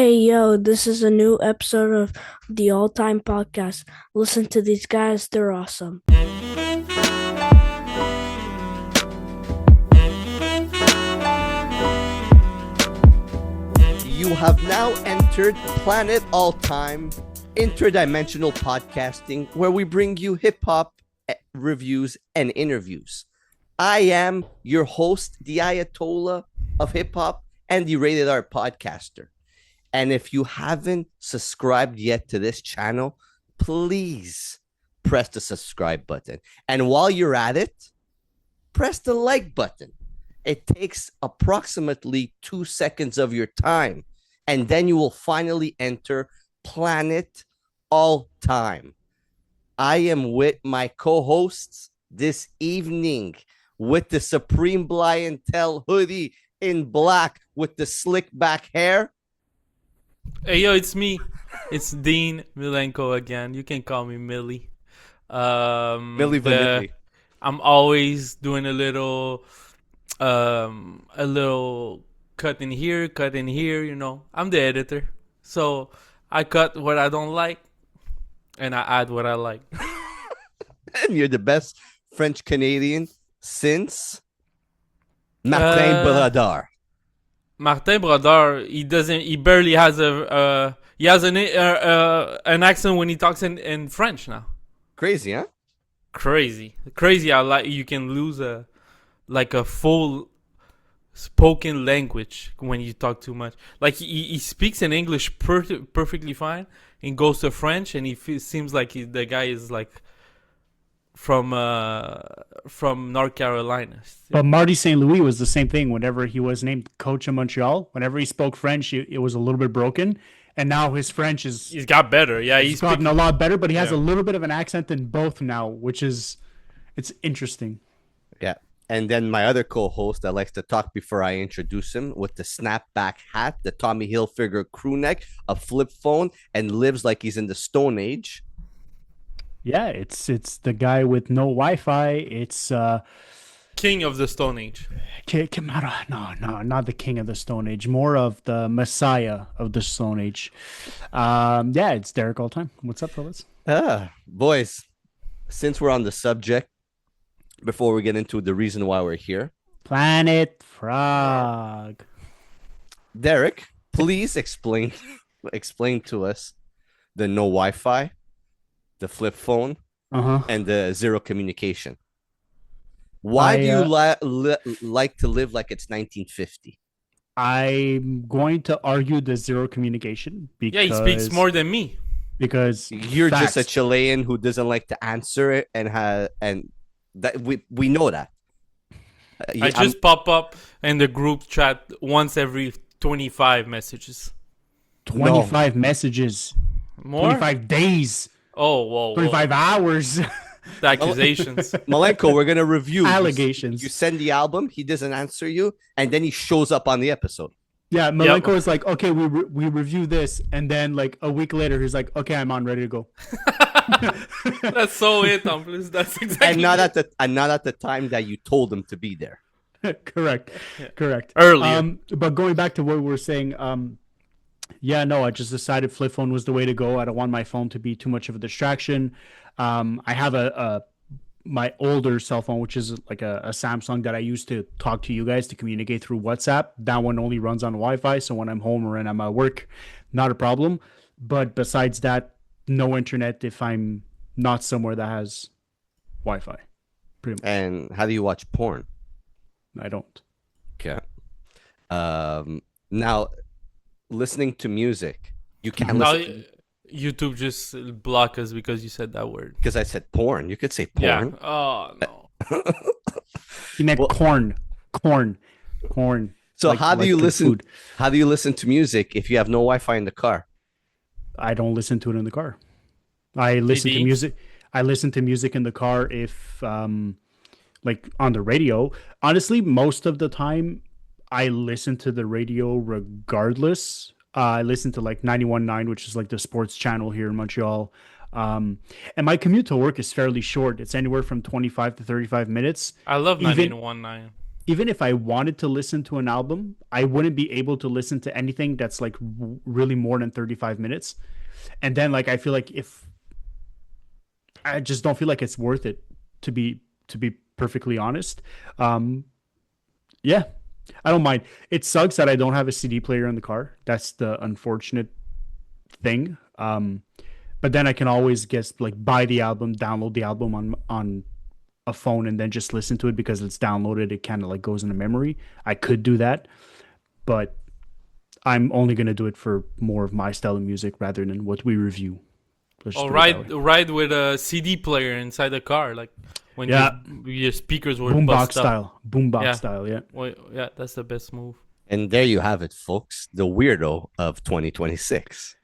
Hey, yo, this is a new episode of the All Time Podcast. Listen to these guys, they're awesome. You have now entered Planet All Time Interdimensional Podcasting, where we bring you hip hop reviews and interviews. I am your host, the Ayatollah of hip hop and the Rated R podcaster. And if you haven't subscribed yet to this channel, please press the subscribe button. And while you're at it, press the like button. It takes approximately 2 seconds of your time, and then you will finally enter Planet All Time. I am with my co-hosts this evening with the Supreme Blientel hoodie in black with the slick back hair. Hey, yo, it's me. It's Dean Milenko again. You can call me Millie. Millie Vanilli. I'm always doing a little cut in here, you know. I'm the editor. So I cut what I don't like and I add what I like. And you're the best French Canadian since Martin Brodeur. Martin Brodeur, he barely has he has an accent when he talks in French now. Crazy, huh? Crazy. I like you can lose a full spoken language when you talk too much. Like he speaks in English perfectly fine and goes to French and seems like the guy is like from North Carolina. But Marty St. Louis was the same thing. Whenever he was named coach of Montreal, whenever he spoke French, it was a little bit broken. And now his French he's got better. Yeah, he's gotten a lot better, but he has a little bit of an accent in both now, which is it's interesting. Yeah. And then my other co-host that likes to talk before I introduce him with the snapback hat, the Tommy Hilfiger crew neck, a flip phone, and lives like he's in the Stone Age. Yeah, it's the guy with no Wi-Fi. It's King of the Stone Age. No, not the King of the Stone Age. More of the Messiah of the Stone Age. Yeah, it's Derek all time. What's up, fellas? Boys, since we're on the subject, before we get into the reason why we're here, Planet Frog. Derek, please explain to us the no Wi-Fi, the flip phone, and the zero communication. Why do you like to live like it's 1950? I'm going to argue the zero communication because he speaks more than me. Because you're just a Chilean who doesn't like to answer it and that we know that. I just pop up in the group chat once every 25 messages. 25 messages. More? 25 days. Oh, whoa. 25 hours. The accusations. Malenko, we're going to review. Allegations. You send the album, he doesn't answer you, and then he shows up on the episode. Yeah, Malenko is like, okay, we review this, and then like a week later, he's like, okay, I'm on, ready to go. That's so it, please. That's exactly. And not at the time that you told him to be there. Correct. Earlier. But going back to what we were saying, I just decided flip phone was the way to go. I don't want my phone to be too much of a distraction. I have my older cell phone, which is like a Samsung that I use to talk to you guys to communicate through WhatsApp. That one only runs on Wi-Fi, so when I'm home or when I'm at work, not a problem. But besides that, no internet if I'm not somewhere that has Wi-Fi. Pretty much. And how do you watch porn? I don't. Okay. Now, listening to music, you can't listen. YouTube just block us because you said that word. Because I said porn. You could say porn. Yeah. Oh, no. He meant corn. So like, how do you listen? Food. How do you listen to music if you have no Wi-Fi in the car? I don't listen to it in the car. I listen to music. I listen to music in the car if, like on the radio. Honestly, most of the time, I listen to the radio regardless. I listen to like 91.9, which is like the sports channel here in Montreal. And my commute to work is fairly short. It's anywhere from 25 to 35 minutes. I love 91.9. even if I wanted to listen to an album, I wouldn't be able to listen to anything that's like really more than 35 minutes. And then like I feel like if I just don't feel like it's worth it to be perfectly honest. Um yeah, I don't mind. It sucks that I don't have a CD player in the car. That's the unfortunate thing. But then I can always just like buy the album, download the album on a phone, and then just listen to it because it's downloaded. It kind of like goes into memory. I could do that, but I'm only gonna do it for more of my style of music rather than what we review. Let's just Or put it that way. ride with a CD player inside the car, like when Yeah, your speakers were boombox bust up. style, boombox Yeah. style. Yeah. Well, yeah, that's the best move. And there you have it, folks. The weirdo of 2026.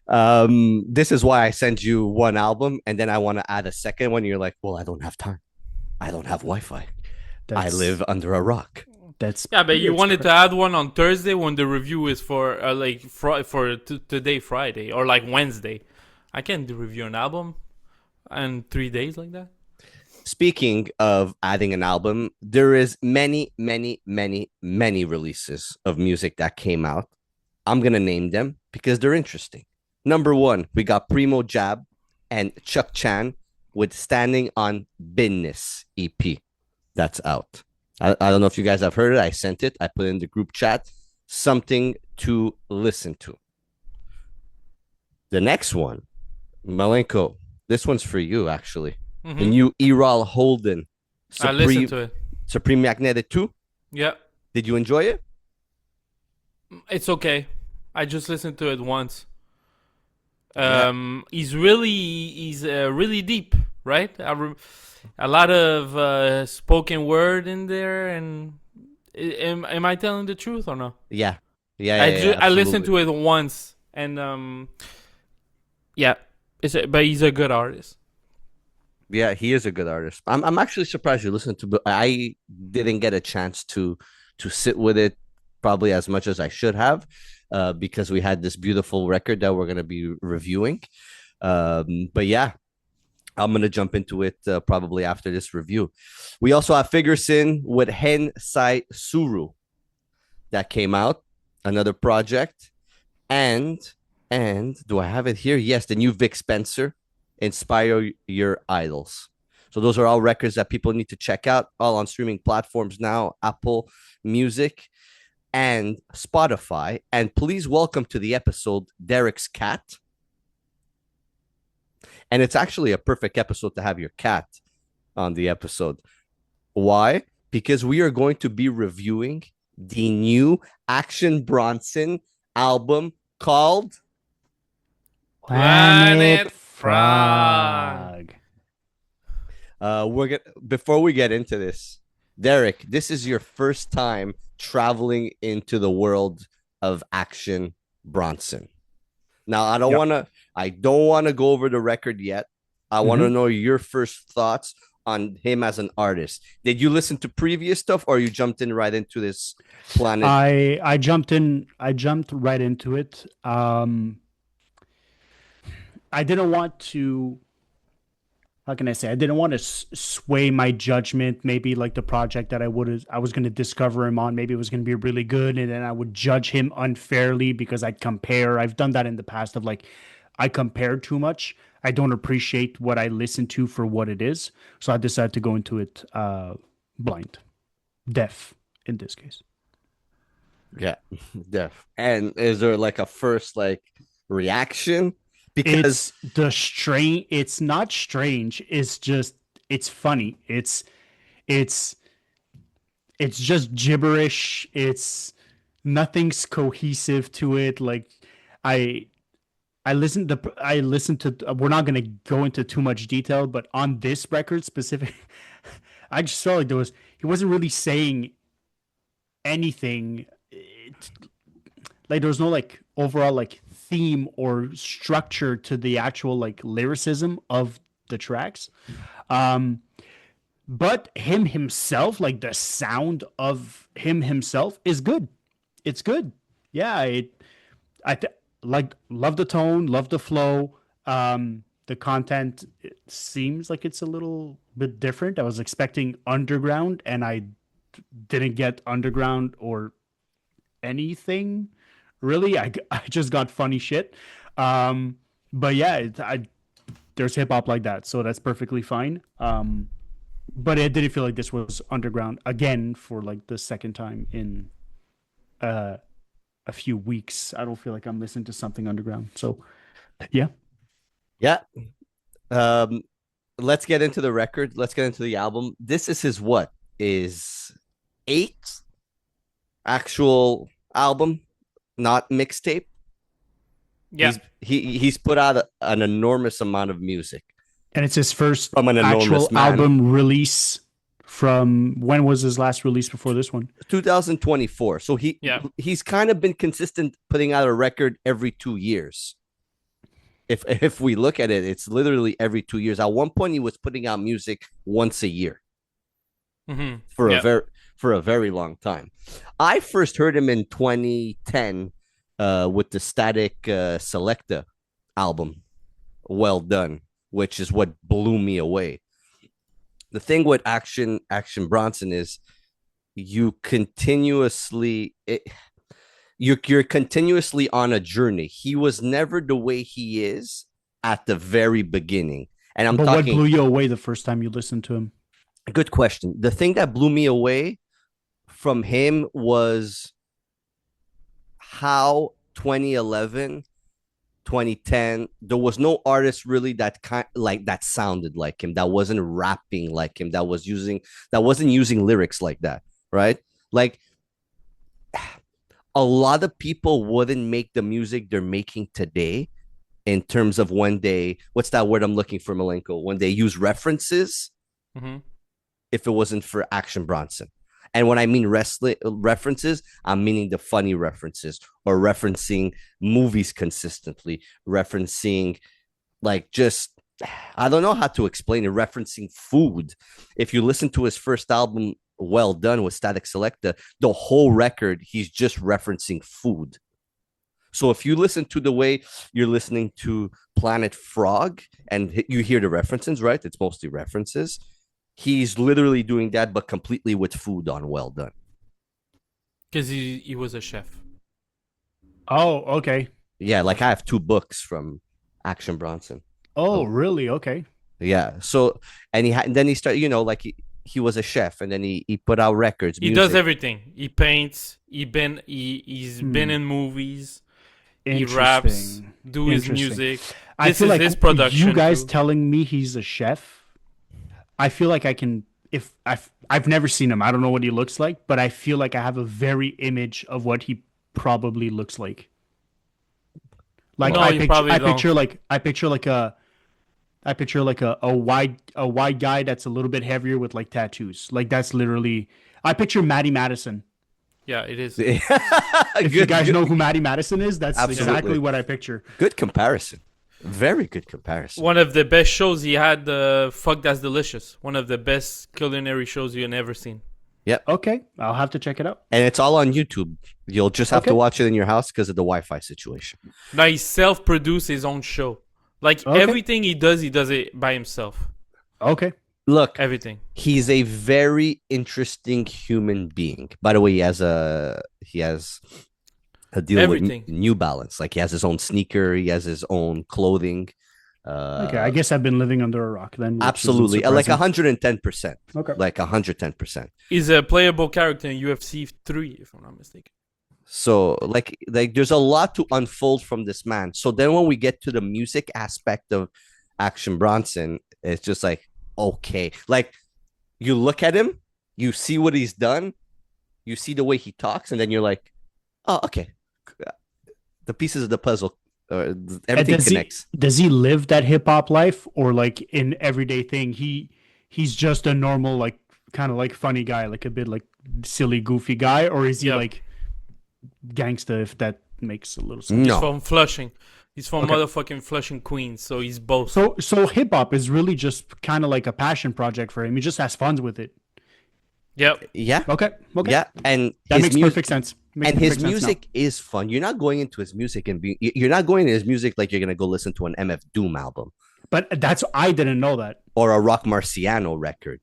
This is why I send you one album and then I want to add a second one. You're like, well, I don't have time. I don't have Wi-Fi. I live under a rock. That's Yeah, but you it's wanted to add one on Thursday when the review is for today, Friday, or like Wednesday. I can't review an album in 3 days like that. Speaking of adding an album, there is many, many, many, many releases of music that came out. I'm gonna name them because they're interesting. Number one, we got Primo Jab and Chuck Chan with Standing on Business EP. That's out. I don't know if you guys have heard it. I sent it. I put it in the group chat. Something to listen to. The next one, Malenko. This one's for you, actually. Mm-hmm. The new Errol Holden. I listened to it. Supreme Magnetic 2. Yeah, Did you enjoy it? it's okay. I just listened to it once. Yeah. He's really deep, right? A lot of spoken word in there, and am I telling the truth or no? Yeah. Yeah, I listened to it once, and yeah, but he's a good artist. Yeah, he is a good artist. I'm actually surprised you listened to, but I didn't get a chance to sit with it probably as much as I should have, because we had this beautiful record that we're gonna be reviewing. But yeah, I'm gonna jump into it probably after this review. We also have Figuresin with Hen Sai Suru that came out, another project, and do I have it here? Yes, the new Vic Spencer, Inspire Your Idols. So those are all records that people need to check out, all on streaming platforms now, Apple Music and Spotify. And please welcome to the episode Derek's cat. And it's actually a perfect episode to have your cat on the episode. Why? Because we are going to be reviewing the new Action Bronson album called Planet Frog. Before we get into this, Derek, this is your first time traveling into the world of Action Bronson. Now, I don't want to go over the record yet. I want to know your first thoughts on him as an artist. Did you listen to previous stuff, or you jumped in right into this Planet? I jumped right into it. I didn't want to, how can I say? I didn't want to sway my judgment. Maybe like the project that I was going to discover him on, maybe it was going to be really good, and then I would judge him unfairly because I'd compare. I've done that in the past of like, I compare too much. I don't appreciate what I listen to for what it is. So I decided to go into it blind, deaf in this case. Yeah, deaf. And is there like a first like reaction? Because it's not strange. It's just, it's funny. It's just gibberish. Nothing's cohesive to it. Like I listened to, we're not going to go into too much detail, but on this record specific, I just felt like he wasn't really saying anything. Like there was no like overall like theme or structure to the actual like lyricism of the tracks. But him himself, like the sound of him himself is good. It's good. Yeah, like love the tone, love the flow. The content, it seems like it's a little bit different. I was expecting underground, and I didn't get underground or anything really. I just got funny shit. But yeah, there's hip hop like that, so that's perfectly fine. But it didn't feel like this was underground again for like the second time in uh a few weeks. I don't feel like I'm listening to something underground. So yeah. Yeah. Um, let's get into the record. Let's get into the album. This is his what is eighth actual album, not mixtape. Yeah. He's put out an enormous amount of music. And it's his first From an actual enormous man. album release. From when was his last release before this one? 2024. So he's kind of been consistent putting out a record every 2 years. If we look at it, it's literally every 2 years. At one point, he was putting out music once a year for a very long time. I first heard him in 2010 with the Static Selecta album, Well Done, which is what blew me away. The thing with Action Bronson is you're continuously on a journey. He was never the way he is at the very beginning. And what blew you away the first time you listened to him? Good question. The thing that blew me away from him was how 2011, 2010, there was no artist really that sounded like him, that wasn't rapping like him, that wasn't using lyrics like that, right? Like a lot of people wouldn't make the music they're making today in terms of when they, what's that word I'm looking for, Malenko? When they use references, if it wasn't for Action Bronson. And when I mean references, I'm meaning the funny references or referencing movies consistently, referencing like just, I don't know how to explain it, referencing food. If you listen to his first album, Well Done with Static Selecta, the whole record, he's just referencing food. So if you listen to the way you're listening to Planet Frog and you hear the references, right? It's mostly references. He's literally doing that, but completely with food on Well Done. Because he was a chef. Oh, okay. Yeah, like I have 2 books from Action Bronson. Oh, really? Okay. Yeah. So, and then he started, like he was a chef, and then he put out records. He does everything. He paints. He's been in movies. He raps. Do his music. I feel like his production. You guys telling me he's a chef, I feel like I can. If I've never seen him, I don't know what he looks like, but I feel like I have a very image of what he probably looks like. Like no, I picture like a white guy that's a little bit heavier with like tattoos. Like that's literally. I picture Maddie Madison. Yeah, it is. If you guys know who Maddie Madison is, that's Absolutely. exactly what I picture. Good comparison. Very good comparison. One of the best shows he had, Fuck That's Delicious. One of the best culinary shows you've ever seen. Yep. Okay, I'll have to check it out. And it's all on YouTube. You'll just have to watch it in your house because of the Wi-Fi situation. Now he self-produced his own show. Like everything he does it by himself. Okay. Look, everything. He's a very interesting human being. By the way, he has a deal everything. With New Balance. Like he has his own sneaker, he has his own clothing. Okay, I guess I've been living under a rock then. Absolutely, like 110%. Okay, like 110%. He's a playable character in UFC 3, if I'm not mistaken. So like there's a lot to unfold from this man. So then when we get to the music aspect of Action Bronson, it's just like, okay, like you look at him, you see what he's done, you see the way he talks, and then you're like, oh, okay, the pieces of the puzzle, everything connects. Does he live that hip hop life, or like in everyday thing, he's just a normal, like kind of like funny guy, like a bit like silly, goofy guy, or is he like gangsta? If that makes a little sense. No. He's from Flushing. He's from motherfucking Flushing, Queens, so he's both. So hip hop is really just kind of like a passion project for him. He just has fun with it. Yep. Yeah. Okay. Yeah, and that makes perfect sense. His music is fun. You're not going into his music you're not going into his music like you're gonna go listen to an MF Doom album. But I didn't know that. Or a Rock Marciano record.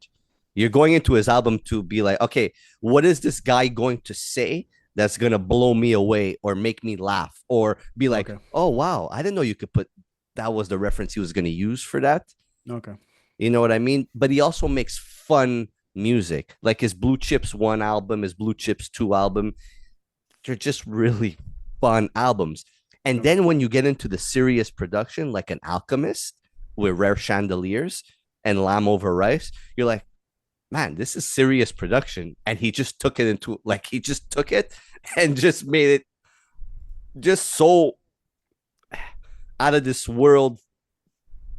You're going into his album to be like, okay, what is this guy going to say that's gonna blow me away or make me laugh or be like, Okay. oh wow, I didn't know you could put that was the reference he was gonna use for that. Okay. You know what I mean? But he also makes fun music, like his Blue Chips one album, his Blue Chips two album. They're just really fun albums. And then when you get into the serious production, like an Alchemist with Rare Chandeliers and Lamb Over Rice, you're like, man, this is serious production. And he just took it into like he just took it and just made it just so out of this world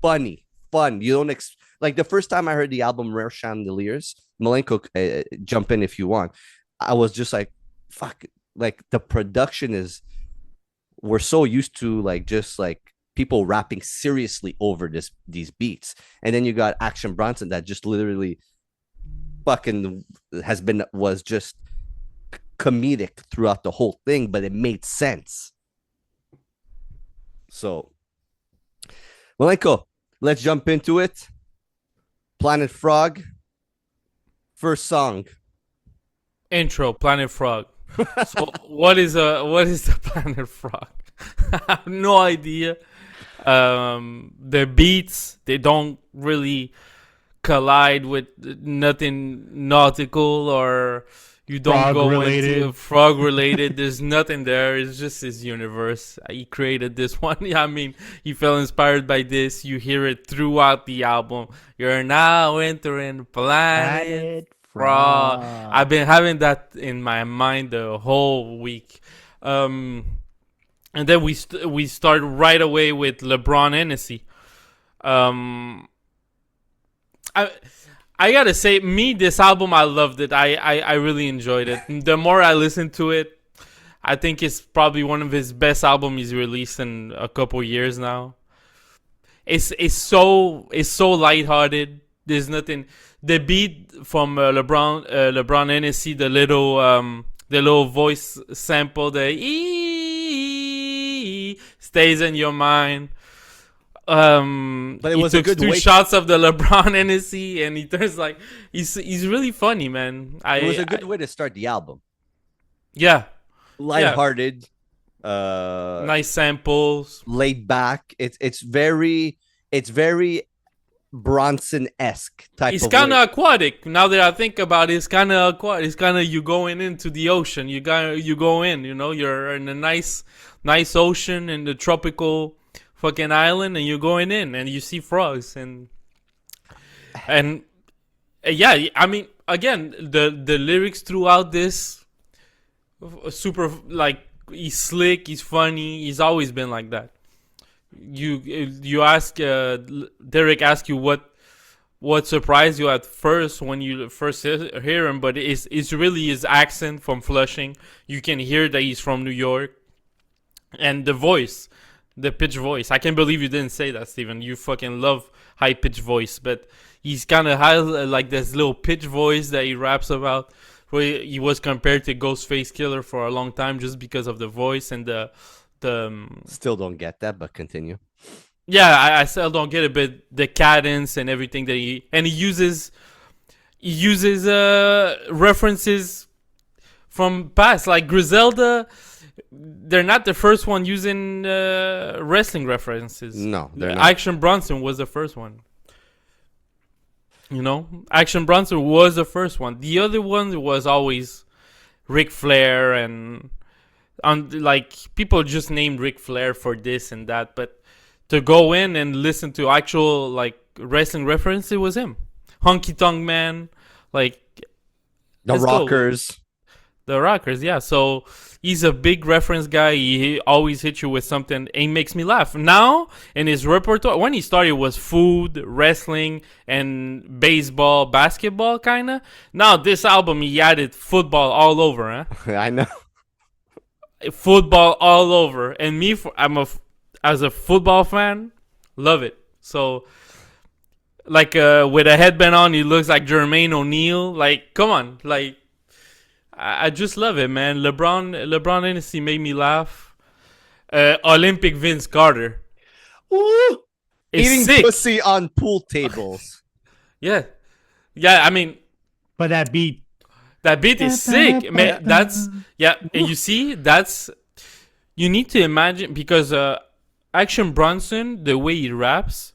funny, fun. You don't like the first time I heard the album Rare Chandeliers, Malenko, jump in if you want. I was just like, fuck, like the production is we're so used to like just like people rapping seriously over these beats. And then you got Action Bronson that just literally fucking was just comedic throughout the whole thing, but it made sense. So, Malenko, let's jump into it. Planet Frog, first song. Intro, Planet Frog. So what is the Planet Frog? I have no idea. The beats, they don't really collide with nothing nautical, or you don't Frog go related. into frog related. There's nothing there. It's just his universe. He created this one. I mean, he felt inspired by this. You hear it throughout the album. You're now entering Planet Frog. I've been having that in my mind the whole week. And then we start right away with LeBron Hennessy. I gotta say, this album, I loved it. I really enjoyed it. The more I listened to it, I think it's probably one of his best albums he's released in a couple years now. It's so lighthearted. There's nothing. The beat from LeBron Hennessy, the little voice sample, the ee stays in your mind. But it was he a took good two way. shots of the LeBron Hennessy, and he turns like he's really funny, man. It was a good way to start the album. Yeah, Lighthearted, nice samples, laid back. It's very Bronson-esque type. It's of kind way. of aquatic. Now that I think about it, it's kind of aquatic. It's kind of you going into the ocean. You go in. You know, you're in a nice ocean in the tropical fucking island, and you're going in, and you see frogs, and yeah. I mean, again, the lyrics throughout this super, like, he's slick, he's funny, he's always been like that. You ask Derek ask you what surprised you at first when you first hear him, but it's really his accent from Flushing. You can hear that he's from New York, and the voice, the pitch voice. I can't believe you didn't say that, Steven. You fucking love high pitch voice, but he's kind of high, like this little pitch voice that he raps about. Where he was compared to Ghostface Killer for a long time just because of the voice and the Still don't get that, but continue. yeah, I still don't get it, but the cadence and everything that he uses references from past, like Griselda. They're not the first one using wrestling references. No, they're not. Action Bronson was the first one. You know, Action Bronson was the first one. The other one was always Ric Flair, and like people just named Ric Flair for this and that, but to go in and listen to actual like wrestling reference, it was him. Honky Tonk Man, like The Rockers. The Rockers, yeah. So he's a big reference guy. He always hits you with something. He makes me laugh. Now, in his repertoire, when he started, was food, wrestling, and baseball, basketball, kind of. Now, this album, he added football all over, huh? I know. Football all over. And me, as a football fan, love it. So, like, with a headband on, he looks like Jermaine O'Neal. Like, come on. Like, I just love it, man. LeBron Hennessy made me laugh. Olympic Vince Carter. Ooh, It's eating sick. pussy on pool tables. Yeah. I mean, But that beat. That beat is sick, man. That's and you see, you need to imagine because Action Bronson, the way he raps.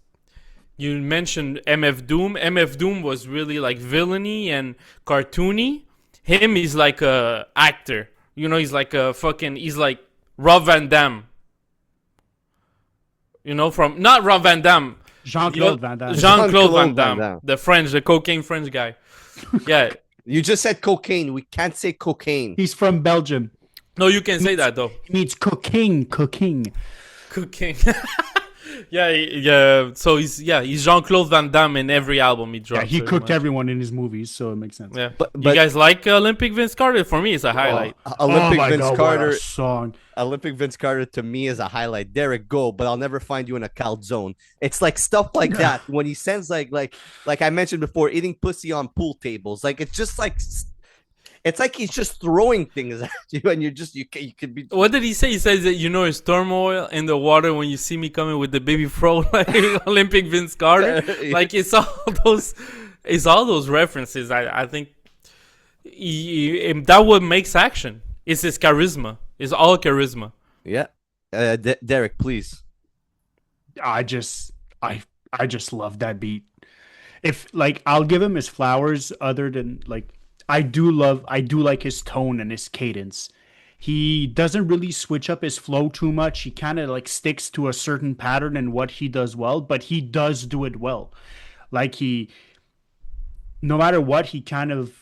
You mentioned MF Doom. MF Doom was really like villainy and cartoony. Him, he's like a actor. You know, he's like he's like Rob Van Dam. You know, from not Rob Van Dam. Jean-Claude Van Damme. Jean-Claude Van Van Damme. Damme. The cocaine French guy. Yeah. You just said cocaine. We can't say cocaine. He's from Belgium. No, you can say that though. He means cooking. Cooking. Yeah. So he's Jean-Claude Van Damme in every album he drops. Yeah, he cooked everyone in his movies, so it makes sense. Yeah. But You guys like Olympic Vince Carter? For me, it's a highlight. Olympic Vince God, Carter. what a song. Olympic Vince Carter to me is a highlight. Derek, go, but I'll never find you in a calzone. It's like stuff like that when he sends like I mentioned before, eating pussy on pool tables. Like it's just like it's like he's just throwing things at you, and you could be. What did he say? He says that it's turmoil in the water when you see me coming with the baby fro, like Olympic Vince Carter. Like it's all those references. I think that what makes Action. It's his charisma. It's all charisma. Yeah, Derek, please. I just love that beat. If like I'll give him his flowers, other than like I do like his tone and his cadence. He doesn't really switch up his flow too much. He kind of like sticks to a certain pattern and what he does well, but he does do it well. Like no matter what, he kind of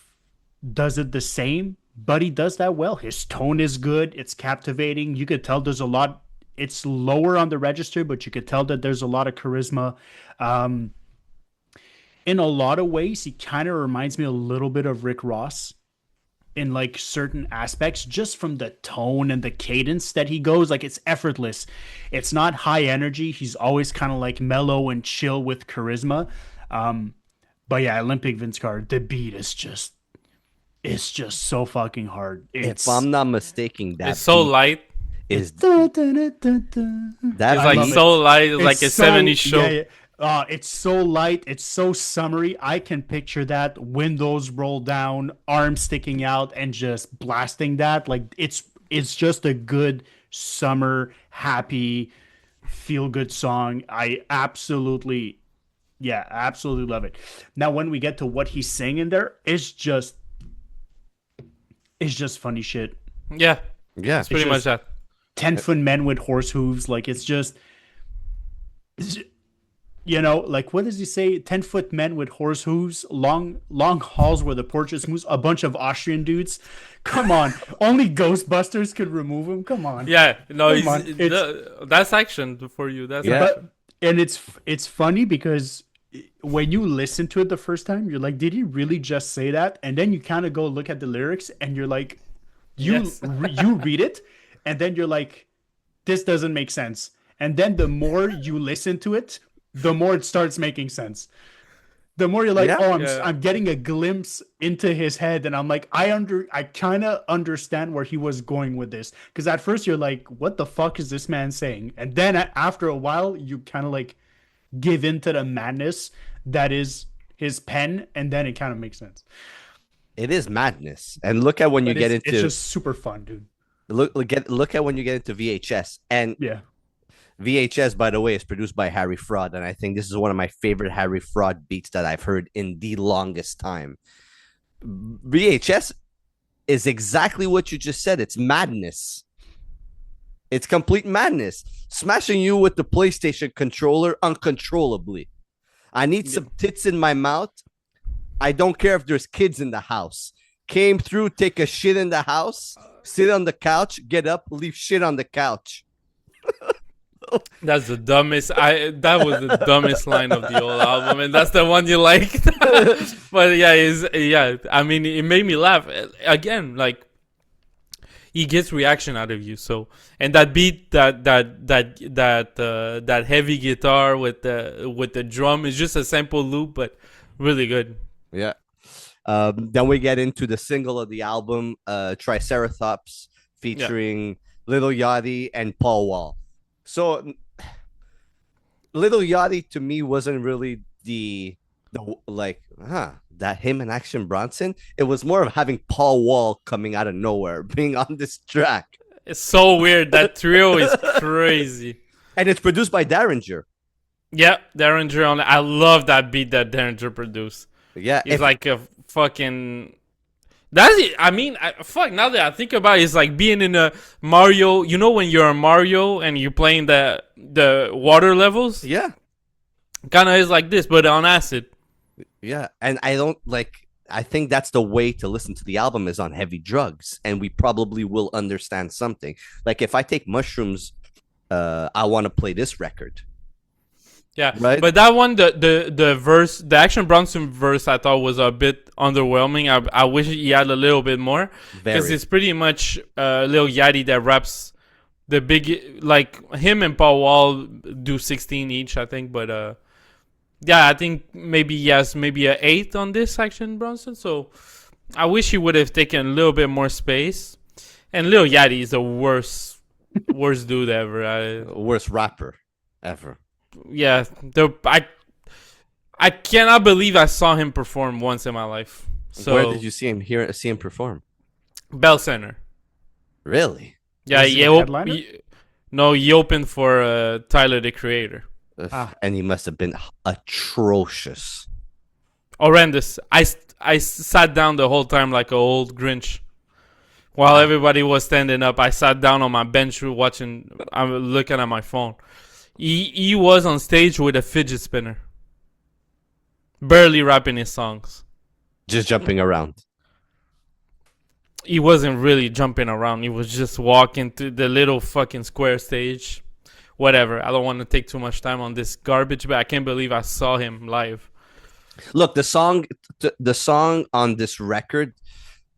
does it the same, but he does that well. His tone is good. It's captivating. You could tell there's a lot. It's lower on the register, but you could tell that there's a lot of charisma. In a lot of ways, he kind of reminds me a little bit of Rick Ross in like certain aspects, just from the tone and the cadence that he goes. Like it's effortless. It's not high energy. He's always kind of like mellow and chill with charisma. But yeah, Olympic Vince Carter, the beat is just, it's just so fucking hard. If I'm not mistaken, that It's so light. is that It's like so light. It's like a 70s show. Yeah, yeah. It's so light. It's so summery. I can picture that. Windows roll down, arms sticking out, and just blasting that. Like it's just a good summer, happy, feel good song. I absolutely love it. Now, when we get to what he's saying there, it's just funny shit. Yeah. yeah. It's pretty much that. 10-foot men with horse hooves. Like it's just. You know, like what does he say? 10-foot men with horse hooves, long halls where the porches moves, a bunch of Austrian dudes. Come on, only Ghostbusters could remove him. Come on. Yeah, no, Come on. that's Action for you. That's Yeah. action. And it's funny because when you listen to it the first time, you're like, did he really just say that? And then you kind of go look at the lyrics, and you're like, Yes. you read it, and then you're like, this doesn't make sense. And then the more you listen to it, the more it starts making sense. The more you're like, I'm getting a glimpse into his head, and I'm like, I kind of understand where he was going with this. Because at first you're like, what the fuck is this man saying? And then after a while, you kind of like give into the madness that is his pen, and then it kind of makes sense. It is madness, and look at when you get into. It's just super fun, dude. Look at when you get into VHS, and Yeah. VHS, by the way, is produced by Harry Fraud, and I think this is one of my favorite Harry Fraud beats that I've heard in the longest time. VHS is exactly what you just said. It's madness. It's complete madness. Smashing you with the PlayStation controller uncontrollably. I need some tits in my mouth. I don't care if there's kids in the house. Came through, take a shit in the house, sit on the couch, get up, leave shit on the couch. That's the dumbest. That was the dumbest line of the whole album, and that's the one you liked. But yeah. I mean, it made me laugh again. Like he gets reaction out of you. So, and that beat, that heavy guitar with the drum is just a simple loop, but really good. Yeah. Then we get into the single of the album, Triceratops, featuring Lil Yachty and Paul Wall. So, Lil Yachty to me wasn't really the that him and Action Bronson. It was more of having Paul Wall coming out of nowhere, being on this track, It's so weird. That trio is crazy. and it's produced by Derringer. Yeah, Derringer on. I love that beat that Derringer produced. Yeah, It's like a fucking. That's it. I mean, fuck. Now that I think about it, it's like being in a Mario. You know when you're a Mario and you're playing the water levels. yeah, Kind of is like this, but on acid. yeah, and I don't like. I think that's the way to listen to the album is on heavy drugs, and we probably will understand something. Like if I take mushrooms, I want to play this record. Yeah, Right. but that one, the verse, the Action Bronson verse, I thought was a bit underwhelming. I wish he had a little bit more because Very. it's pretty much Lil Yachty that raps the big, like him and Paul Wall do 16 each, I think. But yeah, I think maybe he has maybe a 8 on this Action Bronson. So I wish he would have taken a little bit more space. And Lil Yachty is the worst dude ever. Worst rapper ever. Yeah, I cannot believe I saw him perform once in my life. So Where did you see him perform? Bell Center. Really? Yeah, Was he a headliner? no, he opened for Tyler the Creator. Ah. And he must have been atrocious. Horrendous. I sat down the whole time like an old Grinch. While everybody was standing up, I sat down on my bench watching. I'm looking at my phone. He was on stage with a fidget spinner, barely rapping his songs. Just jumping around. He wasn't really jumping around. He was just walking through the little fucking square stage. Whatever. I don't want to take too much time on this garbage, but I can't believe I saw him live. Look, the song on this record,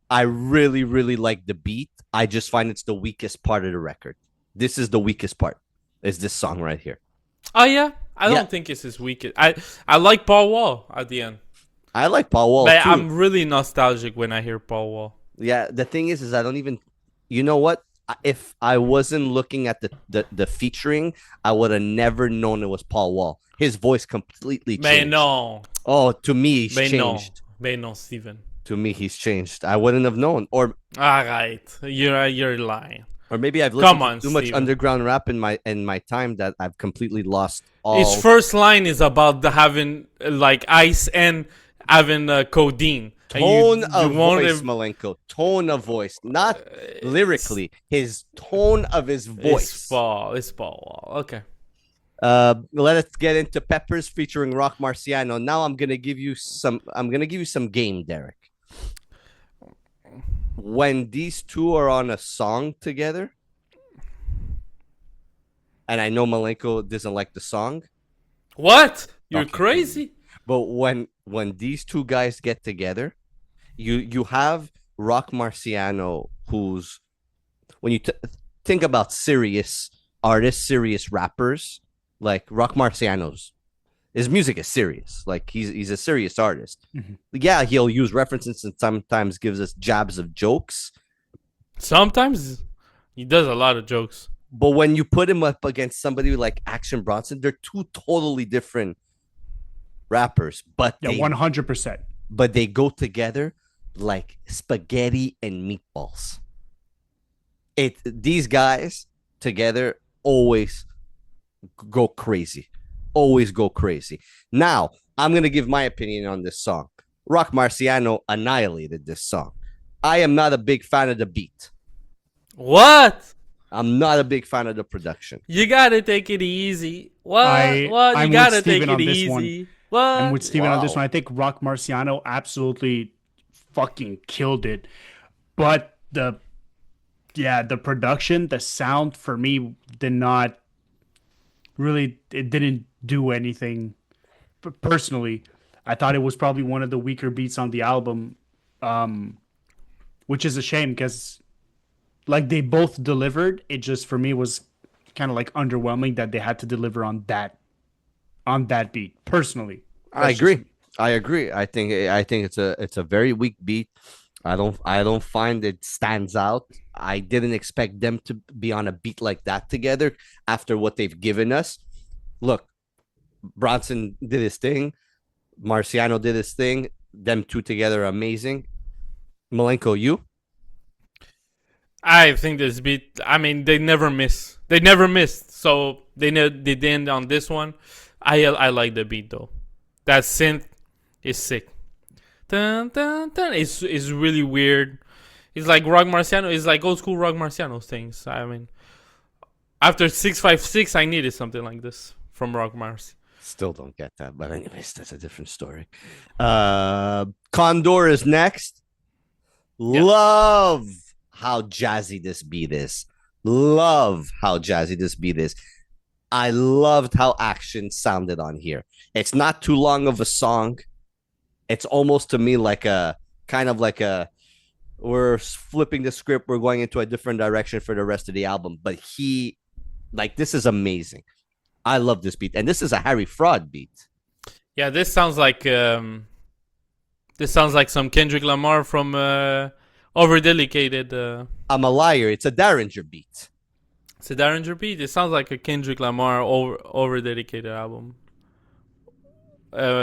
I really, really like the beat. I just find it's the weakest part of the record. This is the weakest part. Is this song right here? Oh yeah, I Yeah. don't think it's his weakest. I like Paul Wall at the end. I like Paul Wall But too. I'm really nostalgic when I hear Paul Wall. Yeah, the thing is I don't even. You know what? If I wasn't looking at the featuring, I would have never known it was Paul Wall. His voice completely Mais changed. non. Oh, to me, he's Mais non. changed. Mais non, Steven. To me, he's changed. I wouldn't have known, Alright. You're lying. or maybe I've Come listened on, to too much Steven. underground rap in my time that I've completely lost all. His first line is about having like ice and having codeine. And Tone you of won't voice, have- Malenko. Tone of voice, not lyrically. His tone of his voice. It's Paul Wall. Okay. Let us get into Peppers featuring Rock Marciano. Now I'm gonna give you some. Game, Derek. When these two are on a song together, and I know Malenko doesn't like the song, What? You're Okay. crazy? but when these two guys get together, you have Rock Marciano, who's when you think about serious artists, serious rappers, like Rock Marciano's, his music is serious. Like he's a serious artist. Mhm. Yeah, he'll use references and sometimes gives us jabs of jokes. Sometimes he does a lot of jokes. But when you put him up against somebody like Action Bronson, they're two totally different rappers, but Yeah, 100%. they go together like spaghetti and meatballs. These guys together always go crazy. Always go crazy. Now, I'm going to give my opinion on this song. Rock Marciano annihilated this song. I am not a big fan of the beat. What? I'm not a big fan of the production. You gotta take it easy. What? I'm You with gotta take Steven it on this one. easy. What? I'm with Steven on this Wow. one. I think Rock Marciano absolutely fucking killed it. But the production, the sound for me did not really, it didn't do anything personally. I thought it was probably one of the weaker beats on the album, which is a shame because like they both delivered. It just for me was kind of like underwhelming that they had to deliver on that beat personally. I That's agree. just- I agree. I think it's a very weak beat. I don't find it stands out. I didn't expect them to be on a beat like that together after what they've given us. Look, Bronson did his thing. Marciano did his thing. Them two together, amazing. Malenko, you? I think this beat. I mean, they never miss. They never missed. So they didn't on this one. I like the beat though. That synth is sick. Dun, dun, dun. It's really weird. It's like Rock Marciano. It's like old school Rock Marciano things. I mean, after 656, I needed something like this from Rock Mars. Still don't get that, but anyways, that's a different story. Condor is next. Yeah. Love how jazzy this beat is. Love how jazzy this beat is. I loved how Action sounded on here. It's not too long of a song. It's almost to me like a kind of like a we're flipping the script. We're going into a different direction for the rest of the album. But this is amazing. I love this beat, and this is a Harry Fraud beat. Yeah, this sounds like some Kendrick Lamar from Overdelicated. I'm a liar. It's a Derringer beat. It's a Derringer beat. It sounds like a Kendrick Lamar Overdelicated album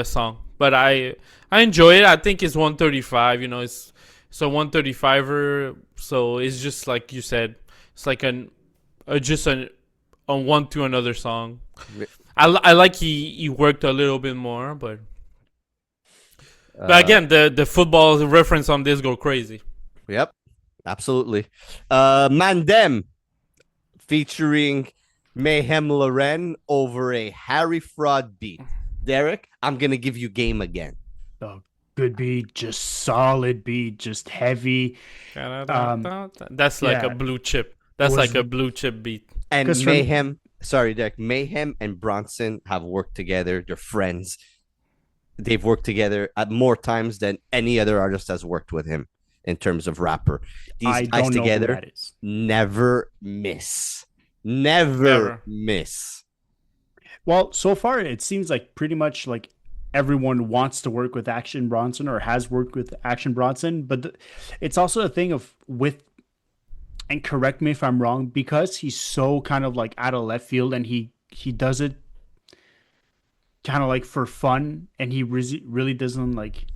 song. But I enjoy it. I think it's 135. You know, it's a 135er. So it's just like you said. It's like a one to another song. I like he worked a little bit more, but again, the football reference on this go crazy. Yep, absolutely. Mandem featuring Mayhem Loren over a Harry Fraud beat. Derek, I'm gonna give you game again. Oh, good beat, just solid beat, just heavy. That's like a blue chip. That's like a blue chip beat. And Mayhem, sorry, Derek, Mayhem and Bronson have worked together. They're friends. They've worked together at more times than any other artist has worked with him in terms of rapper. These guys together never miss. Never miss. Well, so far it seems like pretty much like everyone wants to work with Action Bronson or has worked with Action Bronson, but it's also a thing of and correct me if I'm wrong, because he's so kind of like out of left field and he does it kind of like for fun and he really doesn't like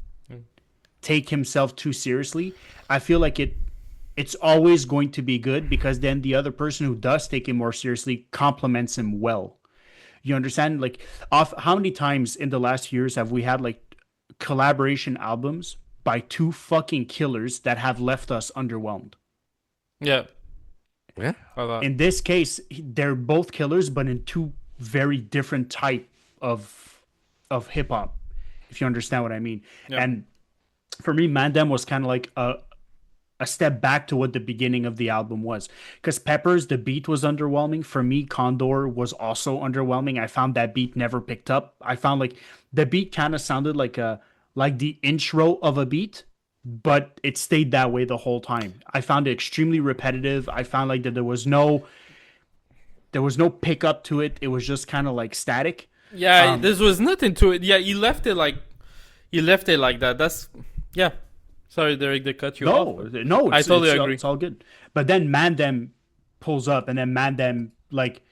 take himself too seriously. I feel like it's always going to be good because then the other person who does take him more seriously compliments him well. You understand? Like, how many times in the last years have we had like collaboration albums by two fucking killers that have left us underwhelmed? Yeah. In this case, they're both killers, but in two very different type of hip hop, if you understand what I mean. Yeah. And for me, Mandem was kind of like a step back to what the beginning of the album was. Because Peppers, the beat was underwhelming. For me, Condor was also underwhelming. I found that beat never picked up. I found like the beat kind of sounded like the intro of a beat, but it stayed that way the whole time. I found it extremely repetitive. I found like that there was no pickup to it. It was just kind of like static. Yeah, there was nothing to it. Yeah, you left it like that. That's yeah. Sorry, Derek, they cut you off. No, I totally agree. It's all good. But then Mandem pulls up, and then Mandem like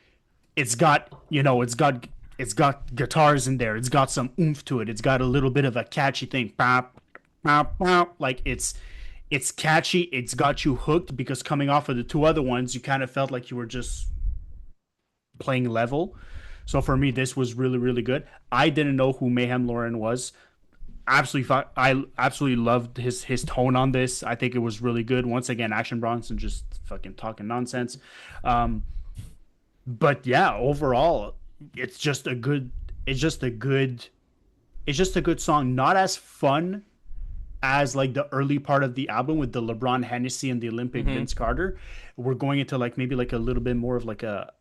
it's got guitars in there. It's got some oomph to it. It's got a little bit of a catchy thing. Like it's catchy. It's got you hooked because coming off of the two other ones, you kind of felt like you were just playing level. So for me, this was really, really good. I didn't know who Mayhem Lauren was. I absolutely loved his tone on this. I think it was really good. Once again, Action Bronson just fucking talking nonsense. But yeah, overall, it's just a good song. Not as fun as like the early part of the album with the LeBron Hennessy and the Olympic Vince Carter. We're going into like maybe like a little bit more of like a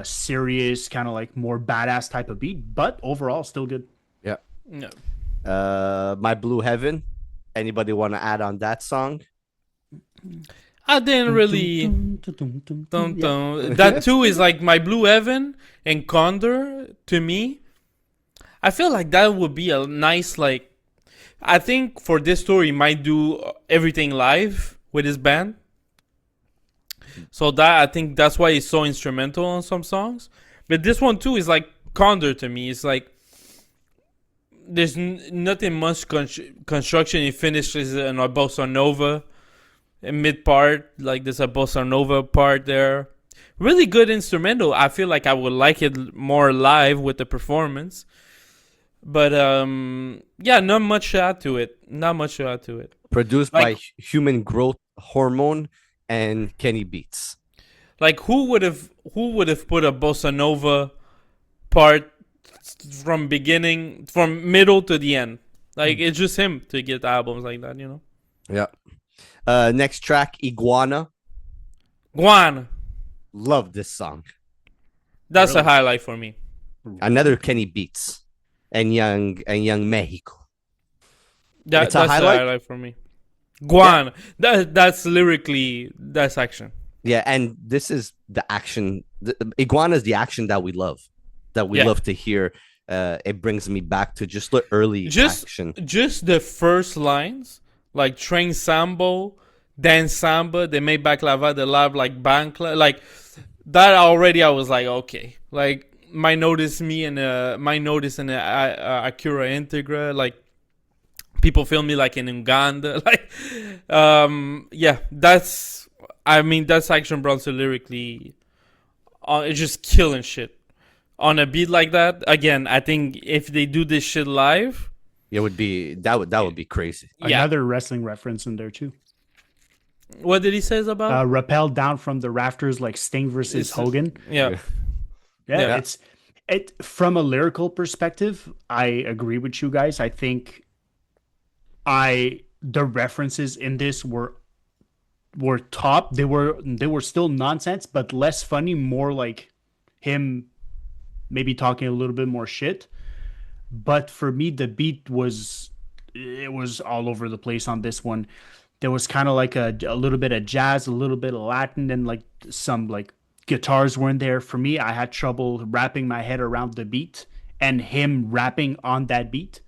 serious kind of like more badass type of beat, but overall still good. Yeah. No. My Blue Heaven. Anybody want to add on that song? I didn't really. That too is like My Blue Heaven and Condor to me. I feel like that would be a nice like. I think for this tour he might do everything live with his band. So that I think that's why he's so instrumental on some songs. But this one too is like Condor to me. It's like there's nothing much construction. It finishes in a bossa nova in mid part. Like there's a bossa nova part there. Really good instrumental. I feel like I would like it more live with the performance. But yeah, not much to add to it. Not much to add to it. Produced Like- by Human Growth Hormone and Kenny Beats. Like who would have put a bossa nova part from middle to the end? Like it's just him to get albums like that, you know. Yeah. Next track, Iguana. Guan. Love this song. That's Really? a highlight for me. Another Kenny Beats and Young Mexico. It's a That's highlight? a highlight for me. Guan. That's lyrically that's action. Yeah, and this is the action. Iguana is the action that we love, Yeah. love to hear. It brings me back to just the early action. Just the first lines, like Train Sambo, Dance Samba, they made Baklava the Lab like Bankla, like that already. I was like, okay, like my notice in the Acura Integra, like people feel me like in Uganda, like yeah, that's Action Bronson lyrically, it's just killing shit on a beat like that. Again, I think if they do this shit live, It would be that would be crazy. yeah. Another wrestling reference in there too. What did he say about? Rappel down from the rafters like Sting versus It's- Hogan. Yeah. Yeah, Yeah. it from a lyrical perspective, I agree with you guys. I think the references in this were top. They were still nonsense, but less funny, more like him maybe talking a little bit more shit. But for me, the beat was all over the place on this one. There was kind of like a little bit of jazz, a little bit of Latin, and like some like guitars were in there. For me, I had trouble wrapping my head around the beat and him rapping on that beat.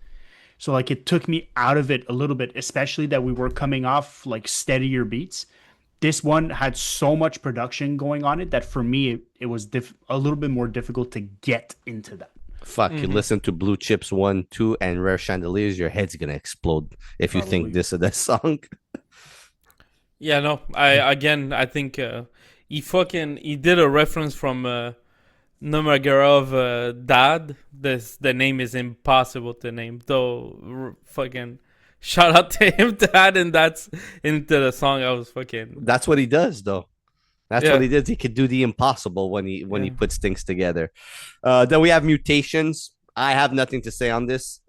So like it took me out of it a little bit, especially that we were coming off like steadier beats. This one had so much production going on it that for me it was a little bit more difficult to get into that. Fuck, you listen to Blue Chips 1, 2, and Rare Chandeliers, your head's gonna explode if you think Probably. this is that song. Yeah, no. I think he did a reference from Nurmagomedov Dad. The name is impossible to name. Though fucking shout out to him, Dad, and that's into the song. I was fucking That's what he does, though. That's Yeah. what he does. He could do the impossible when he Yeah. puts things together. Then we have Mutations. I have nothing to say on this.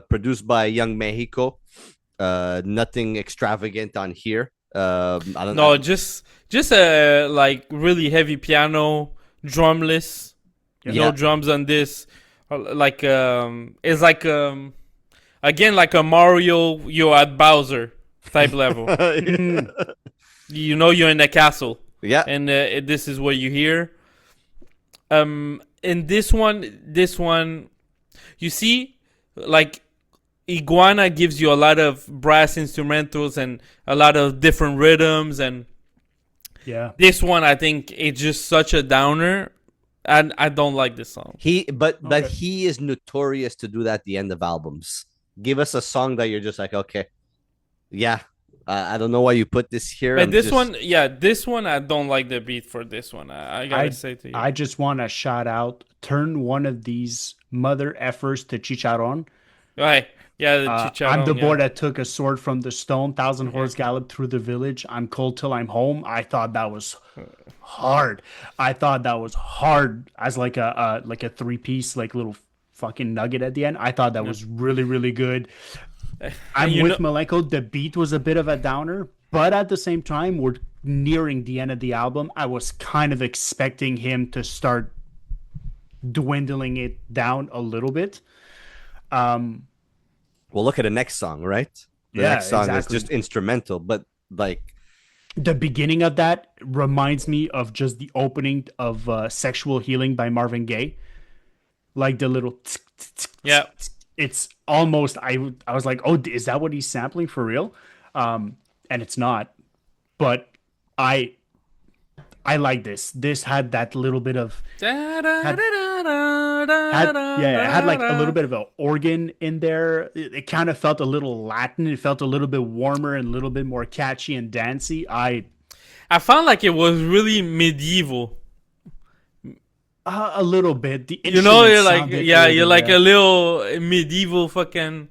Produced by Young Mexico. Nothing extravagant on here. I don't no, know. just a like really heavy piano, drumless. Yeah. No drums on this. Like it's like again like a Mario you at Bowser type level. You know you're in a castle. Yeah. And this is what you hear. In this one, you see, like Iguana gives you a lot of brass instrumentals and a lot of different rhythms, and Yeah. this one I think it's just such a downer, and I don't like this song. But Okay. he is notorious to do that at the end of albums. Give us a song that you're just like, okay, yeah. I don't know why you put this here. But I'm this just- this one I don't like the beat for this one. I gotta say to you. I just want to shout out, turn one of these mother effers to Chicharron. Right. Yeah, the I'm chicharron, the boy yeah. that took a sword from the stone, 1,000 horse gallop through the village. I'm cold till I'm home. I thought that was hard. I thought that was hard as like a 3-piece like little fucking nugget at the end. I thought that was really, really good. I'm you with Malenko. The beat was a bit of a downer, but at the same time, we're nearing the end of the album. I was kind of expecting him to start dwindling it down a little bit. Well, look at the next song, right? The Yeah, next song exactly. is just instrumental, but like, The beginning of that reminds me of just the opening of Sexual Healing by Marvin Gaye. Like the little... Yeah. It's almost... I was like, oh, is that what he's sampling for real? And it's not. But I I like this. This had that little bit of Had, it had like a little bit of an organ in there. It kind of felt a little Latin. It felt a little bit warmer and a little bit more catchy and dancey. I found like it was really medieval. A little bit. The You know, you're instruments like, sounded yeah, older, you're like a little medieval fucking.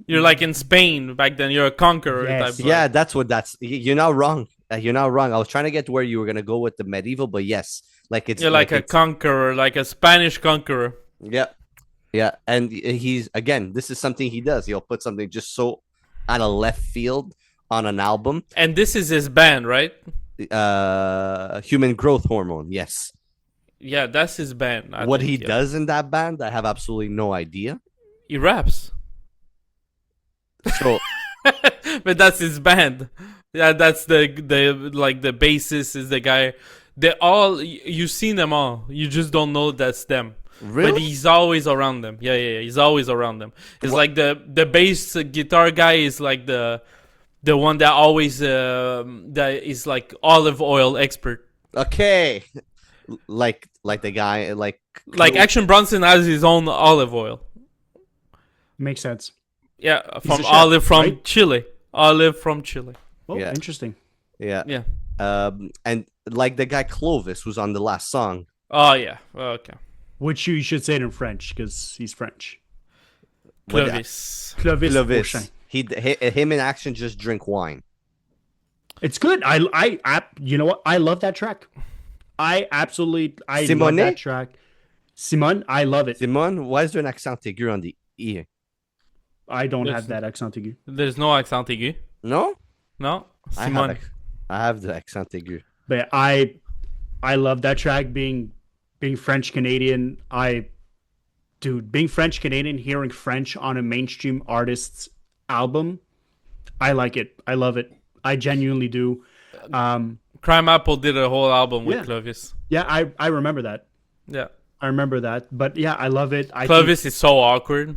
You're like in Spain back then. You're a conqueror Yes. type. Yeah, you're not wrong. You're not wrong. I was trying to get to where you were gonna go with the medieval, but yes, like it's You're like a it's, conqueror, like a Spanish conqueror. yeah, yeah, and he's again. This is something he does. He'll put something just so out of left field on an album. And this is his band, right? Human growth hormone. Yes. Yeah, that's his band. I What think, he yeah. does in that band, I have absolutely no idea. He raps. So But that's his band. Yeah, that's the like the bassist is the guy. They all you've seen them all. You just don't know that's them. really, But he's always around them. Yeah. He's always around them. It's like the bass guitar guy is like the one that always that is like olive oil expert. okay, like the guy Like Action Bronson has his own olive oil. Makes sense. Yeah, a from chef, olive from right? Chile. Olive from Chile. Oh, Yeah. interesting. yeah, Yeah. and like the guy Clovis who's on the last song. Oh yeah. Okay. Which you should say it in French because he's French. What- Clovis. Clovis. Clovis. Beauchamp. Him in Action just drink wine. It's good. You know what? I love that track. I love Simone? that track. Simon, I love it. Simon, why is there an accent aigu on the E? I don't Yes. have that accent aigu. There's no accent aigu. No? No. I Simon. have the accent aigu. But I love that track. Being French Canadian, being French Canadian, hearing French on a mainstream artist's album, I like it. I love it. I genuinely do. Crime Apple did a whole album with Yeah. Clovis. Yeah, I remember that. Yeah. I remember that. But yeah, I love it. I think Clovis is so awkward.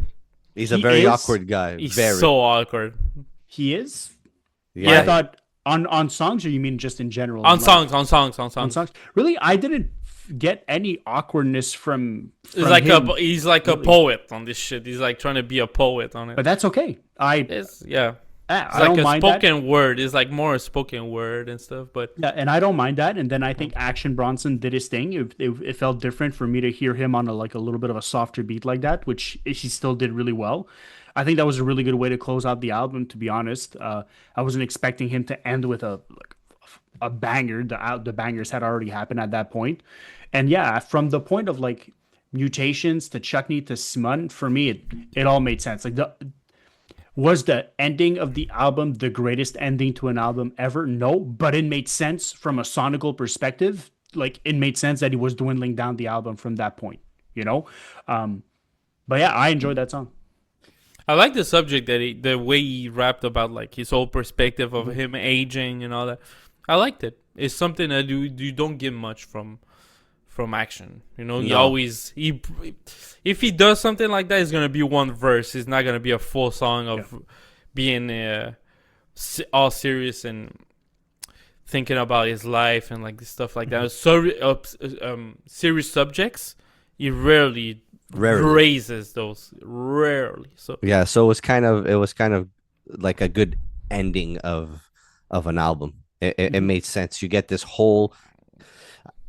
He's a He very is- awkward guy. He's very. so awkward. he is. Yeah. I thought on songs, or you mean just in general? On Like, songs. On songs. Really, I didn't get any awkwardness from It's like him, he's like a poet on this shit. He's like trying to be a poet on it. but that's okay. It's I It's don't like a mind that. spoken word. It's like more a spoken word and stuff. But Yeah, and I don't mind that. And then I think Action Bronson did his thing. It felt different for me to hear him on a little bit of a softer beat like that, which he still did really well. I think that was a really good way to close out the album. To be honest, I wasn't expecting him to end with a banger. The bangers had already happened at that point, and yeah, from the point of like Mutations to Chutney to Smut, for me it all made sense. Like was the ending of the album the greatest ending to an album ever? No, but it made sense from a sonical perspective. Like it made sense that he was dwindling down the album from that point, you know? But yeah, I enjoyed that song. I like the subject that the way he rapped about like his whole perspective of him aging and all that. I liked it. It's something that you don't get much from Action. You know, he No. always if he does something like that, it's gonna be one verse. It's not gonna be a full song of being all serious and thinking about his life and like stuff like that. So serious subjects, he rarely raises those. Rarely. So Yeah, so it was kind of like a good ending of an album. It made sense. You get this whole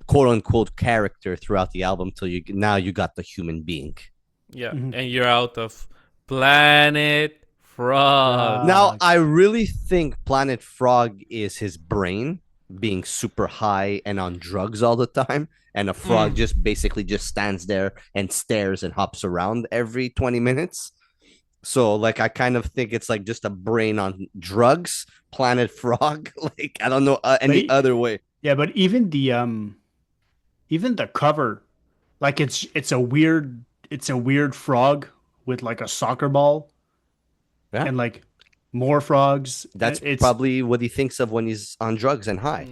quote unquote character throughout the album till you got the human being. yeah, and you're out of Planet Frog. Now I really think Planet Frog is his brain being super high and on drugs all the time, and a frog just basically just stands there and stares and hops around every 20 minutes. So like I kind of think it's like just a brain on drugs, Planet Frog. Like I don't know any other way. Yeah, but even the cover, like it's a weird frog with like a soccer ball, Yeah. and like more frogs. That's It's probably what he thinks of when he's on drugs and high.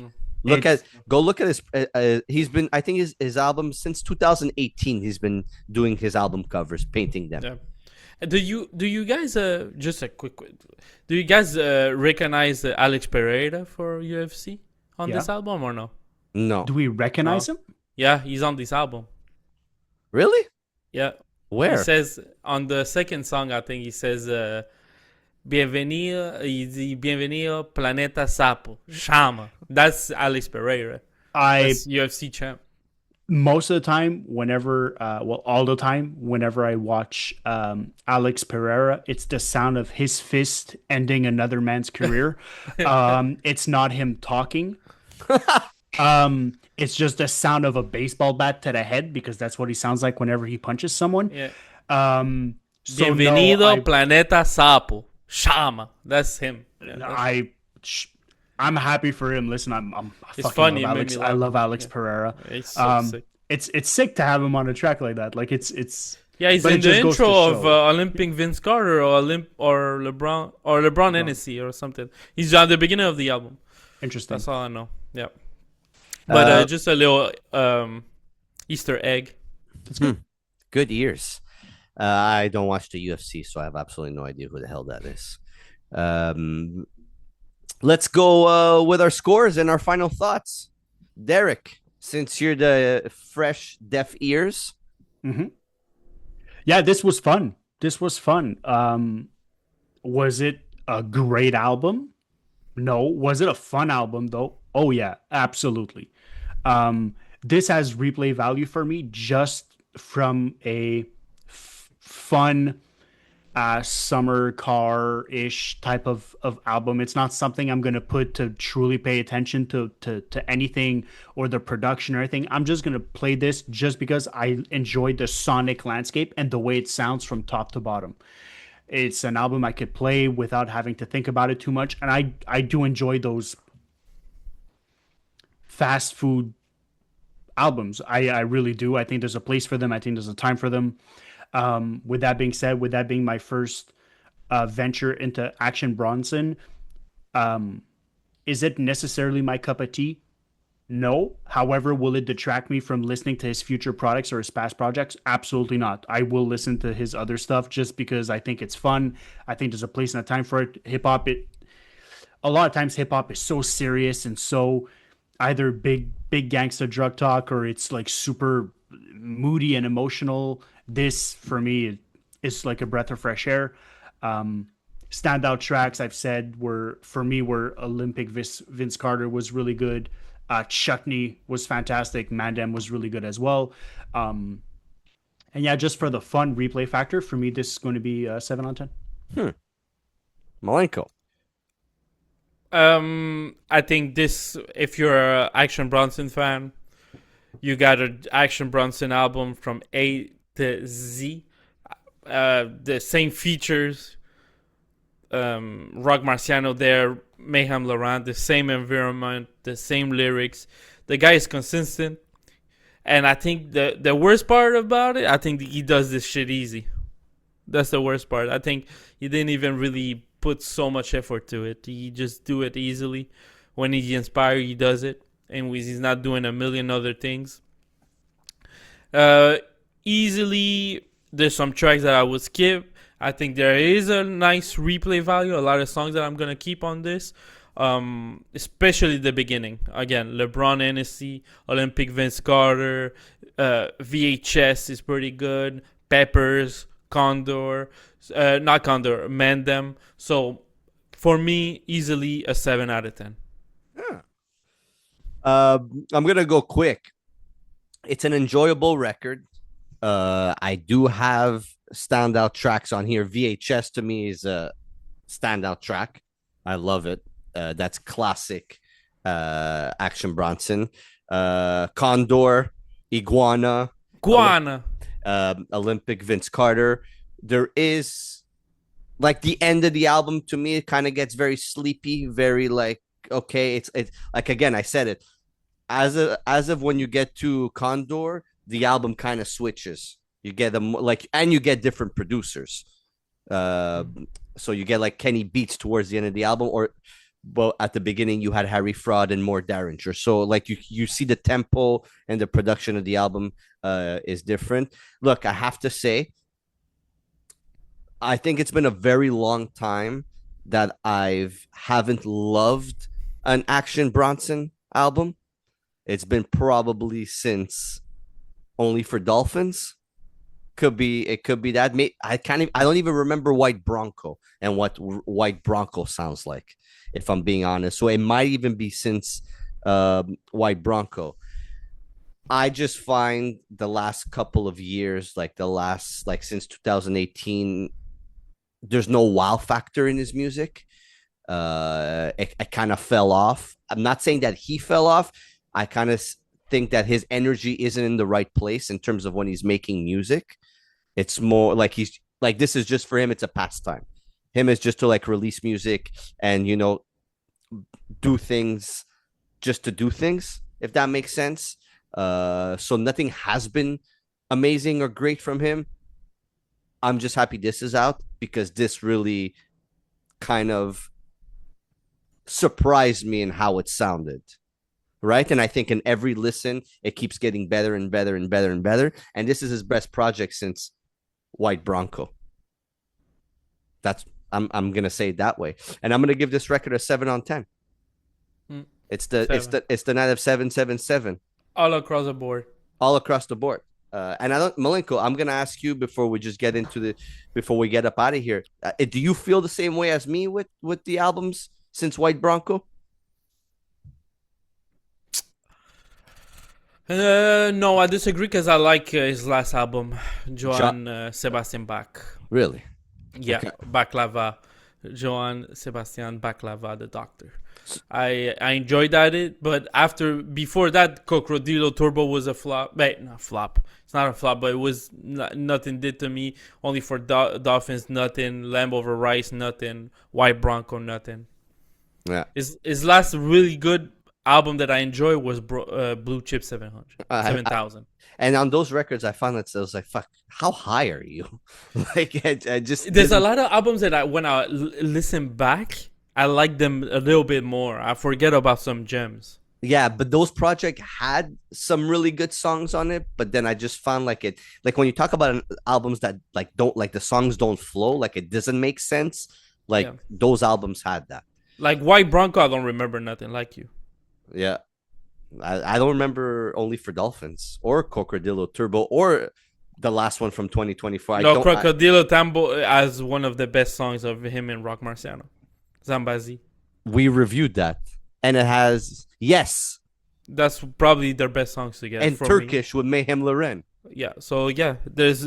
It's- Go look at his. He's been, I think, his album since 2018. He's been doing his album covers, painting them. Yeah. Do you guys just a quick? Do you guys recognize Alex Pereira for UFC on Yeah. this album or no? No. Do we recognize him? Yeah, he's on this album. Really? Yeah. He Where? says on the second song, I think he says, Bienvenido Planeta Sapo. Shama. That's Alex Pereira. I That's UFC champ. Most of the time, whenever, all the time, whenever I watch Alex Pereira, it's the sound of his fist ending another man's career. It's not him talking. It's just the sound of a baseball bat to the head because that's what he sounds like whenever he punches someone. Yeah. So Bienvenido Planeta Sapo. Shama. That's him. Yeah, I'm happy for him. Listen, I'm It's fucking funny. love It made Alex. me I laugh. love Alex Yeah. Pereira. It's so sick. It's sick to have him on a track like that. Like it's Yeah, he's but in it the just goes to intro of show. Olympic Vince Carter or LeBron Hennessy or something. He's at the beginning of the album. Interesting. That's all I know. Yeah. But just a little Easter egg. That's good. Good ears. I don't watch the UFC, so I have absolutely no idea who the hell that is. Let's go with our scores and our final thoughts. Derek, since you're the fresh deaf ears. Mm-hmm. Yeah, this was fun. This was fun. Was it a great album? No. Was it a fun album though? Oh yeah, absolutely. This has replay value for me just from a fun summer car-ish type of album. It's not something I'm gonna put to truly pay attention to anything or the production or anything. I'm just gonna play this just because I enjoyed the sonic landscape and the way it sounds from top to bottom. It's an album I could play without having to think about it too much, and I do enjoy those fast food albums. I really do. I think there's a place for them. I think there's a time for them. With that being said, with that being my first venture into Action Bronson, is it necessarily my cup of tea? No. However, will it detract me from listening to his future products or his past projects? Absolutely not. I will listen to his other stuff just because I think it's fun. I think there's a place and a time for it. Hip hop, a lot of times hip hop is so serious and so either big gangsta drug talk or it's like super moody and emotional. This for me is like a breath of fresh air. Standout tracks I've said were for me were Olympic Vince Carter was really good. Chutney was fantastic. Mandem was really good as well. And yeah, just for the fun replay factor, for me, this is going to be 7 on 10. Malenko. I think this, if you're an Action Bronson fan, you got an Action Bronson album from A to Z. The same features. Rock Marciano there, Mayhem Laurent, the same environment, the same lyrics. The guy is consistent. And I think the worst part about it, I think he does this shit easy. That's the worst part. I think he didn't even really put so much effort to it. He just do it easily. When he's inspired, he does it. And he's not doing a million other things. Easily, there's some tracks that I would skip. I think there is a nice replay value. A lot of songs that I'm going to keep on this. Especially the beginning. Again, LeBron Hennessy, Olympic Vince Carter, VHS is pretty good. Peppers, Condor, not Condor, Mandem. So for me, easily a 7 out of 10. Yeah. I'm going to go quick. It's an enjoyable record. I do have standout tracks on here. VHS to me is a standout track. I love it. That's classic Action Bronson. Condor, Iguana, Olympic Vince Carter. There is like the end of the album to me, it kind of gets very sleepy, very like okay. It's like again, I said it. As of when you get to Condor, the album kind of switches. You get them like, and you get different producers. So you get like Kenny Beats towards the end of the album, but at the beginning you had Harry Fraud and more Derringer. So like you see the tempo and the production of the album is different. Look, I have to say, I think it's been a very long time that I haven't loved an Action Bronson album. It's been probably since Only for Dolphins. It could be that. I don't even remember White Bronco and what White Bronco sounds like, if I'm being honest. So it might even be since White Bronco. I just find the last couple of years, like since 2018, there's no wow factor in his music. It kind of fell off. I'm not saying that he fell off. I kind of think that his energy isn't in the right place in terms of when he's making music. It's more like he's like, this is just for him. It's a pastime. Him is just to like release music and do things just to do things, if that makes sense. So nothing has been amazing or great from him. I'm just happy this is out because this really kind of surprised me in how it sounded. Right. And I think in every listen, it keeps getting better and better and better and better. And this is his best project since White Bronco. I'm gonna say it that way. And I'm gonna give this record a 7 on 10. It's the night of 777. All across the board. All across the board. And Malenko, I'm gonna ask you before we just get before we get up out of here. Do you feel the same way as me with the albums since White Bronco? No, I disagree because I like his last album, Johann Sebastian Bach. Really? Yeah, Okay. Baklava, Johann Sebastian Baklava, the Doctor. I enjoyed that, but before that, Crocodilo Turbo was a flop. Not flop. It's not a flop, but it was nothing did to me. Only for Dolphins, nothing. Lamb Over Rice, nothing. White Bronco, nothing. Yeah. His last really good album that I enjoy was Blue Chip 7,000. And on those records, I found that I was like, "Fuck, how high are you?" Like, I just there's a lot of albums that when I listen back, I like them a little bit more. I forget about some gems. Yeah, but those projects had some really good songs on it. But then I just found like when you talk about albums that like don't like the songs don't flow, like it doesn't make sense. Like those albums had that. Like White Bronco, I don't remember nothing like you. Yeah. I don't remember Only for Dolphins or Crocodilo Turbo or the last one from 2024. Crocodilo Tambo as one of the best songs of him and Rock Marciano. Zambazi. We reviewed that. And it has, yes. That's probably their best songs together. And Turkish with Mayhem Loren. Yeah. So, yeah. There's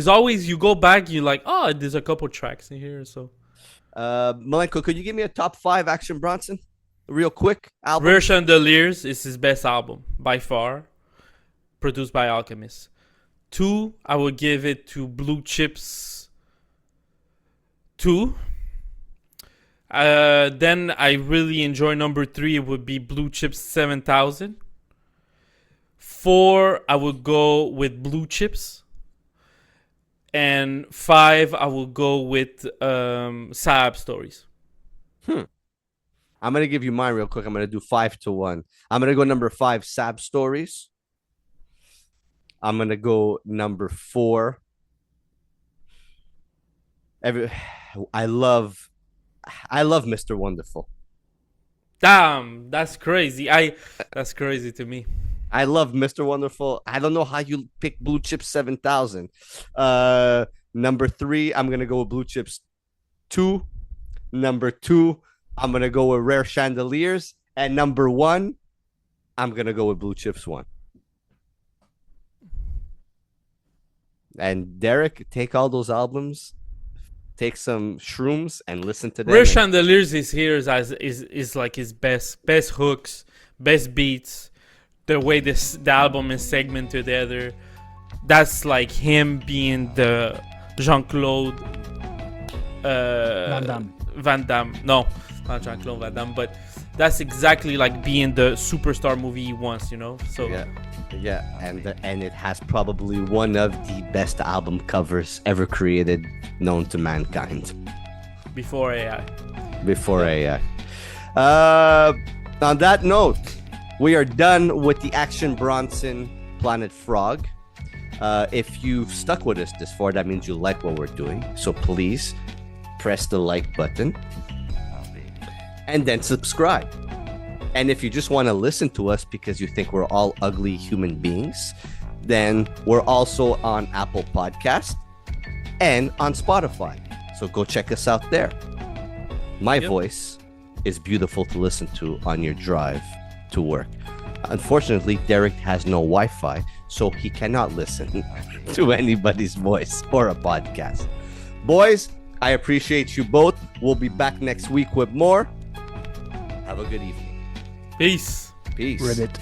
always, you go back, you're like, oh, there's a couple tracks in here. So, Malenko, could you give me a top 5 Action Bronson? Real quick album. Rear Chandeliers is his best album by far, produced by Alchemist. 2, I would give it to Blue Chips 2. Then I really enjoy number 3. It would be Blue Chips 7,000. 4, I would go with Blue Chips. And 5, I will go with Saab Stories. I'm going to give you mine real quick. I'm going to do 5-1. I'm going to go number 5, Saab Stories. I'm going to go number 4. I love Mr. Wonderful. Damn, that's crazy. That's crazy to me. I love Mr. Wonderful. I don't know how you pick Blue Chips 7,000. Number 3, I'm going to go with Blue Chips 2. Number 2, I'm going to go with Rare Chandeliers. And number 1, I'm going to go with Blue Chips 1. And Derek, take all those albums, take some shrooms, and listen to them. Rare Chandeliers is here is like his best hooks, best beats. The way the album is segmented together, that's like him being the Jean-Claude Van Damme. No, not Jean-Claude Van Damme, but that's exactly like being the superstar movie he wants, So yeah, and it has probably one of the best album covers ever created, known to mankind. Before AI. On that note, we are done with the Action Bronson Planet Frog. If you've stuck with us this far, that means you like what we're doing. So please press the like button and then subscribe. And if you just want to listen to us because you think we're all ugly human beings, then we're also on Apple Podcast and on Spotify. So go check us out there. My voice is beautiful to listen to on your drive to work. Unfortunately, Derek has no Wi-Fi, so he cannot listen to anybody's voice or a podcast. Boys, I appreciate you both. We'll be back next week with more. Have a good evening. Peace. Peace. Ribbit.